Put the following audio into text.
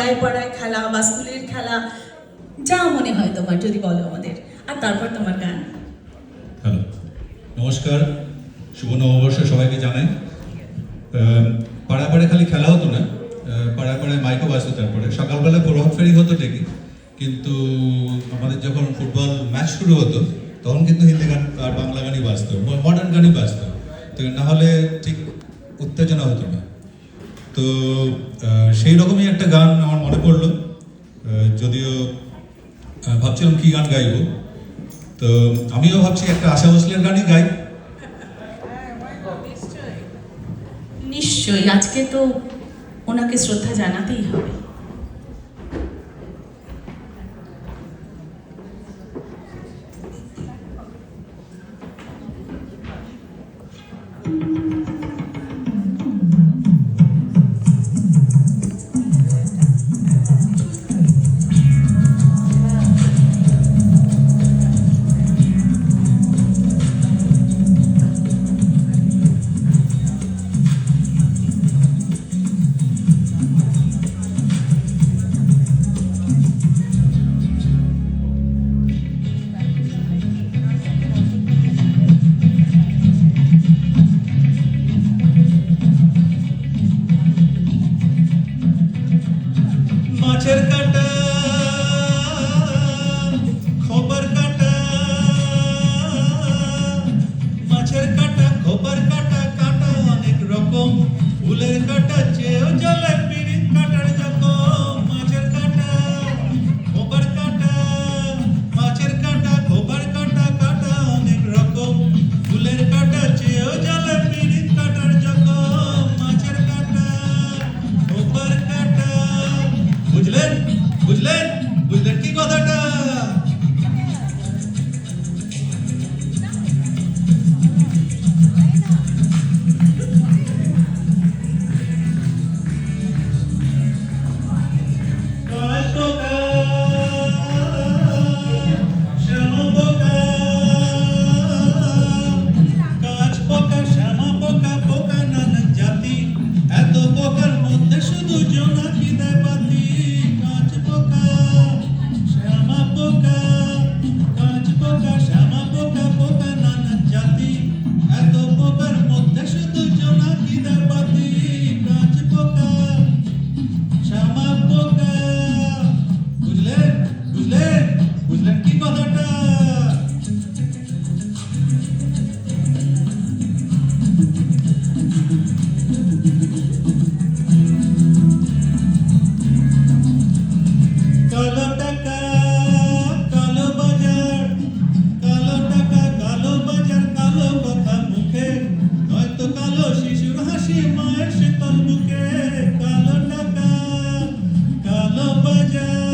পাড়ায় পাড়ায় খেলা বা স্কুলের খেলা, যা মনে হয় তোমার যদি বলো আমাদের, আর তারপর তোমার গান। হ্যালো, নমস্কার, শুভ নববর্ষ সবাইকে জানাই। পাড়ায় পাড়ায় খালি খেলা হতো না, পাড়ায় পাড়ায় মাইকও বাজতো। তারপরে সকালবেলা প্রভাত ফেরি হতো ঠিকই, কিন্তু আমাদের যখন ফুটবল ম্যাচ শুরু হতো তখন কিন্তু হিন্দি গান আর বাংলা গানই বাজতো, মডার্ন গানই বাজতো। তো না হলে ঠিক উত্তেজনা হতো না। তো সেই রকমই একটা গান আমার মনে পড়লো, যদিও ভাবছিলাম কী গান গাইবো। তো আমিও ভাবছি একটা আশা ভোসলের গানই গাই। নিশ্চয়ই, আজকে তো ওনাকে শ্রদ্ধা জানাতেই হবে। মাছের কাটা, খবর কাটা, মাছের কাটা, খবর কাটা, কাটা অনেক রকম, ফুলের কাটা চেয়েও জলে পিরিত কাটার যখন। মাছের কাটা, খবর কাটা, মাছের কাটা, খবর কাটা, কাটা অনেক রকম, ফুলের কাটা চেয়েও জলে পিরিত কাটার যখন। মাছের কাটা, খবর কাটা, বুঝলেন বুঝলেন বুঝলেন কি কথাটা? কাঁচ পোকা, শ্যামা পোকা, পোকা নানান জাতি, এত পোকার মধ্যে শুধু জোনাকি দেয় বাতি। কাঁচ পোকা, শ্যামা পোকা, কাঁচ পোকা, শ্যামা পোকা, পোকা নানান জাতি, এত পোকার মধ্যে শুধু জোনাকি দেয় বাতি। কাঁচ পোকা, শ্যামা পোকা, বুঝলেন বুঝলেন বুঝলেন কি কথাটা? কালো টাকা, কালো বাজার, কালো টাকা, কালো বাজার, কালো কথা মুখে, নয়তো কালো শিশুর হাসি মায়ের শীতল বুকে। কালো টাকা, কালো বাজার,